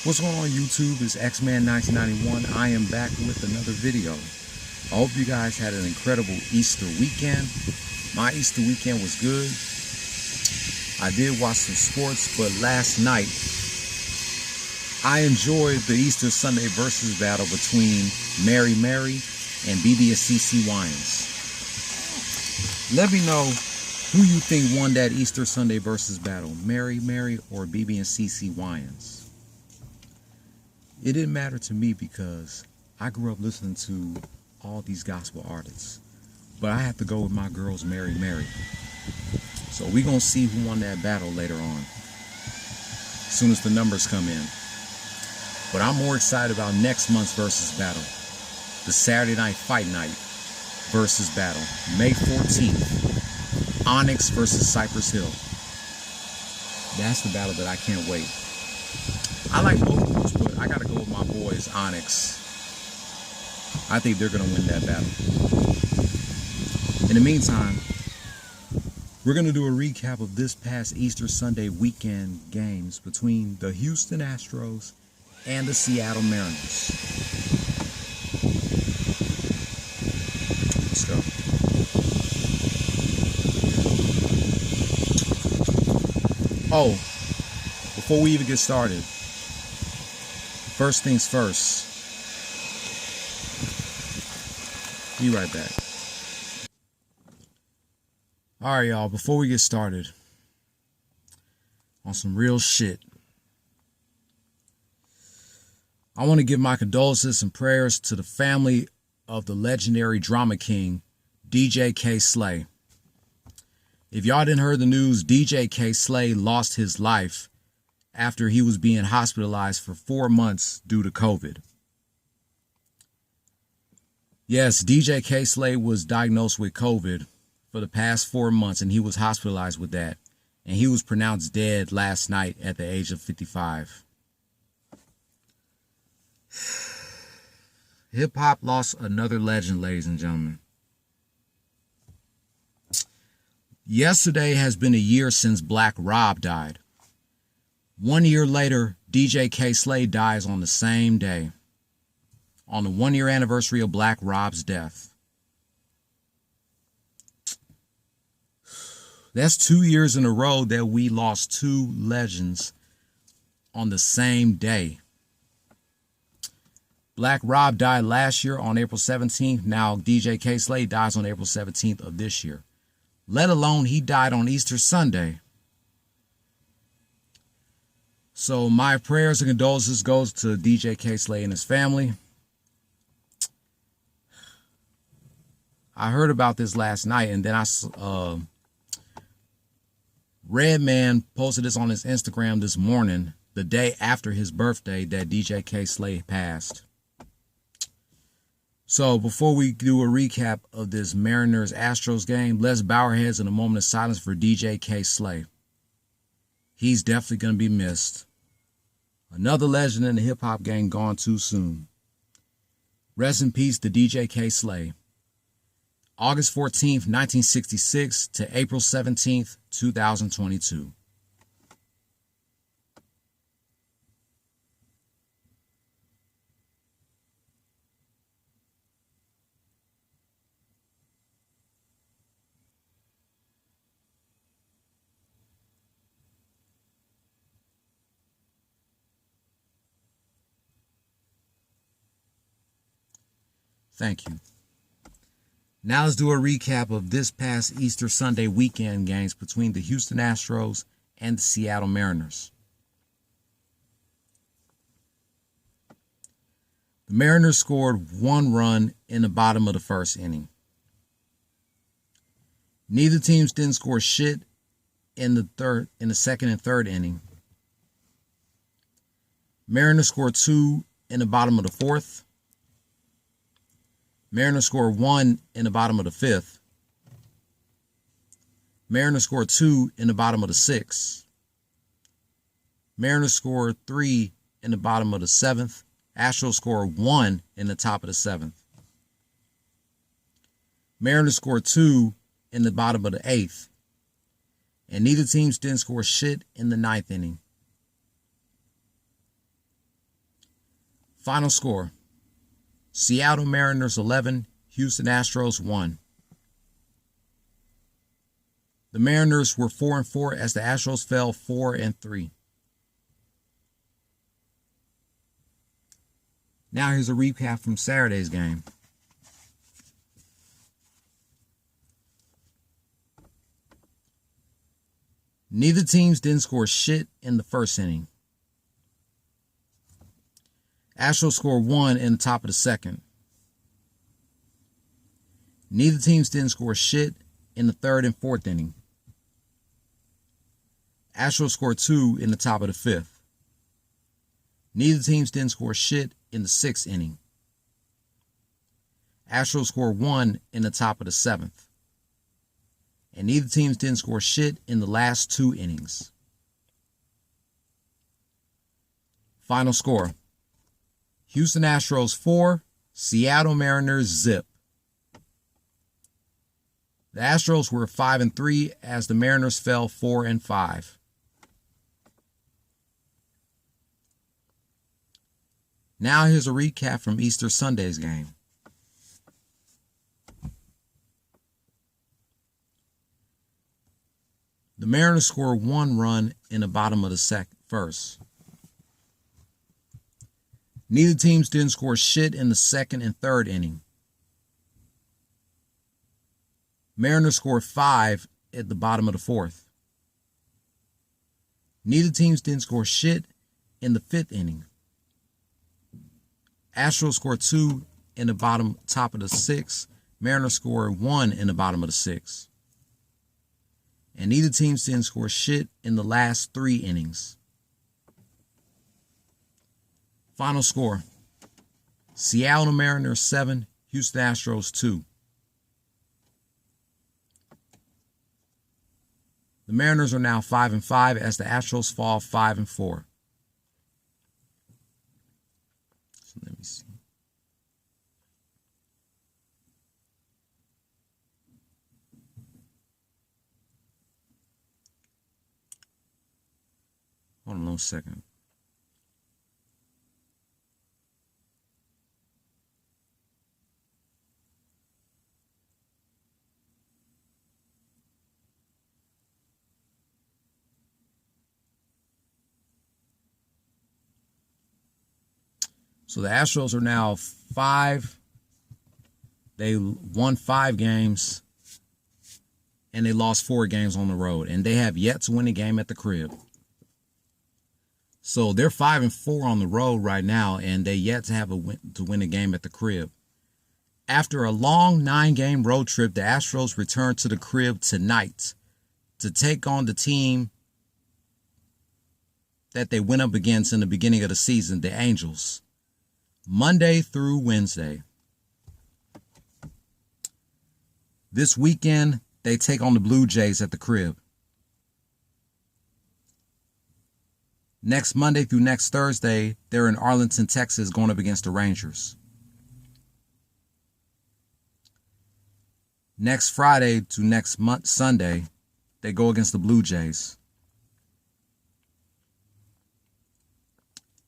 What's going on YouTube? It's X-Man1991. I am back with another video. I hope you guys had an incredible Easter weekend. My Easter weekend was good. I did watch some sports, but last night I enjoyed the Easter Sunday versus battle between Mary Mary and BB&CC Wines. Let me know who you think won that Easter Sunday versus battle, Mary Mary or BB&CC Wines. It didn't matter to me because I grew up listening to all these gospel artists. But I have to go with my girls, Mary Mary. So we're going to see who won that battle later on, as soon as the numbers come in. But I'm more excited about next month's versus battle, the Saturday Night Fight Night versus battle, May 14th, Onyx versus Cypress Hill. That's the battle that I can't wait. I like both of those, but I got to go with my boys, Onyx. I think they're going to win that battle. In the meantime, we're going to do a recap of this past Easter Sunday weekend games between the Houston Astros and the Seattle Mariners. Let's go. Oh, before we even get started, first things first. Be right back. All right, y'all, before we get started, on some real shit, I want to give my condolences and prayers to the family of the legendary drama king, DJK Slay. If y'all didn't hear the news, DJK Slay lost his life after he was being hospitalized for 4 months due to COVID. Yes, DJK Slay was diagnosed with COVID for the past 4 months, and he was hospitalized with that. And he was pronounced dead last night at the age of 55. Hip-hop lost another legend, ladies and gentlemen. Yesterday has been a year since Black Rob died. 1 year later, DJK Slay dies on the same day, on the 1 year anniversary of Black Rob's death. That's 2 years in a row that we lost two legends on the same day. Black Rob died last year on April 17th. Now DJK Slay dies on April 17th of this year. Let alone he died on Easter Sunday. So my prayers and condolences goes to DJK Slay and his family. I heard about this last night, and then Redman posted this on his Instagram this morning, the day after his birthday, that DJK Slay passed. So before we do a recap of this Mariners-Astros game, let's bow our heads in a moment of silence for DJK Slay. He's definitely going to be missed. Another legend in the hip-hop game gone too soon. Rest in peace to DJK Slay. August 14th, 1966 to April 17th, 2022. Thank you. Now let's do a recap of this past Easter Sunday weekend games between the Houston Astros and the Seattle Mariners. The Mariners scored 1 run in the bottom of the first inning. Neither teams didn't score shit in the second and third inning. Mariners scored 2 in the bottom of the fourth. Mariners scored 1 in the bottom of the fifth. Mariners scored 2 in the bottom of the sixth. Mariners scored 3 in the bottom of the seventh. Astros scored 1 in the top of the seventh. Mariners scored 2 in the bottom of the eighth. And neither teams didn't score shit in the ninth inning. Final score: Seattle Mariners 11, Houston Astros 1. The Mariners were 4-4 as the Astros fell 4-3. Now here's a recap from Saturday's game. Neither teams didn't score shit in the first inning. Astros scored 1 in the top of the second. Neither teams didn't score shit in the third and fourth inning. Astros scored 2 in the top of the fifth. Neither teams didn't score shit in the sixth inning. Astros scored 1 in the top of the seventh. And neither teams didn't score shit in the last 2 innings. Final score: Houston Astros 4, Seattle Mariners 0. The Astros were 5-3 as the Mariners fell 4-5. Now here's a recap from Easter Sunday's game. The Mariners scored 1 run in the bottom of the first. Neither teams didn't score shit in the second and third inning. Mariners scored 5 at the bottom of the fourth. Neither teams didn't score shit in the fifth inning. Astros scored 2 in the top of the sixth. Mariners scored 1 in the bottom of the sixth. And neither teams didn't score shit in the last 3 innings. Final score: Seattle Mariners 7, Houston Astros 2. The Mariners are now 5-5 as the Astros fall 5-4. So let me see. Hold on a second. So the Astros are now 5. They won 5 games, and they lost 4 games on the road, and they have yet to win a game at the crib. So they're 5-4 on the road right now, and they yet to have to win a game at the crib. After a long 9-game road trip, the Astros return to the crib tonight to take on the team that they went up against in the beginning of the season, the Angels. Monday through Wednesday. This weekend, they take on the Blue Jays at the crib. Next Monday through next Thursday, they're in Arlington, Texas, going up against the Rangers. Next Friday to next Sunday, they go against the Blue Jays.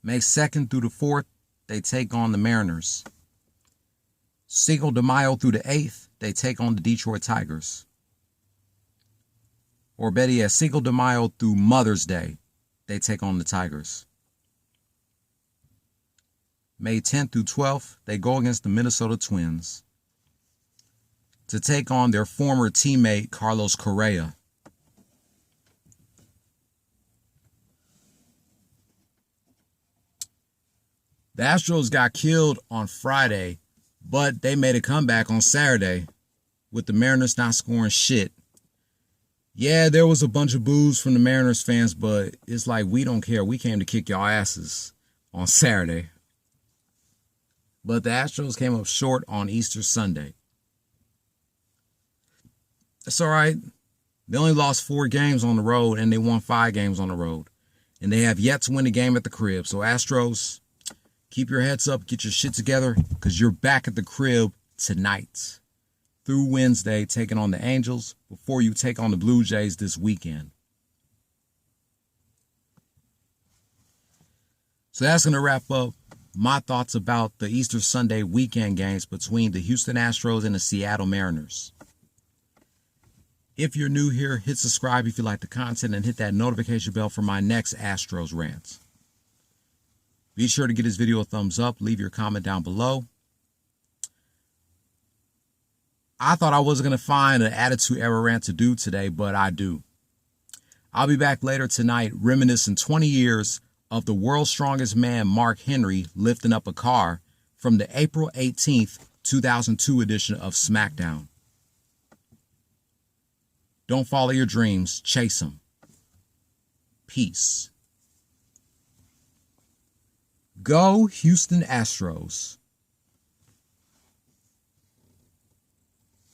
May 2nd through the 4th, they take on the Mariners. Cinco de Mayo through the 8th, they take on the Detroit Tigers. Or better yet, Cinco de Mayo through Mother's Day, they take on the Tigers. May 10th through 12th, they go against the Minnesota Twins to take on their former teammate, Carlos Correa. The Astros got killed on Friday, but they made a comeback on Saturday with the Mariners not scoring shit. Yeah, there was a bunch of boos from the Mariners fans, but it's like, we don't care. We came to kick y'all asses on Saturday. But the Astros came up short on Easter Sunday. That's all right. They only lost 4 games on the road, and they won 5 games on the road. And they have yet to win a game at the crib. So Astros, keep your heads up, get your shit together, because you're back at the crib tonight through Wednesday, taking on the Angels before you take on the Blue Jays this weekend. So that's going to wrap up my thoughts about the Easter Sunday weekend games between the Houston Astros and the Seattle Mariners. If you're new here, hit subscribe if you like the content and hit that notification bell for my next Astros rant. Be sure to give this video a thumbs up. Leave your comment down below. I thought I wasn't going to find an Attitude Era rant to do today, but I do. I'll be back later tonight reminiscing 20 years of the world's strongest man, Mark Henry, lifting up a car from the April 18th, 2002 edition of SmackDown. Don't follow your dreams, chase them. Peace. Go Houston Astros.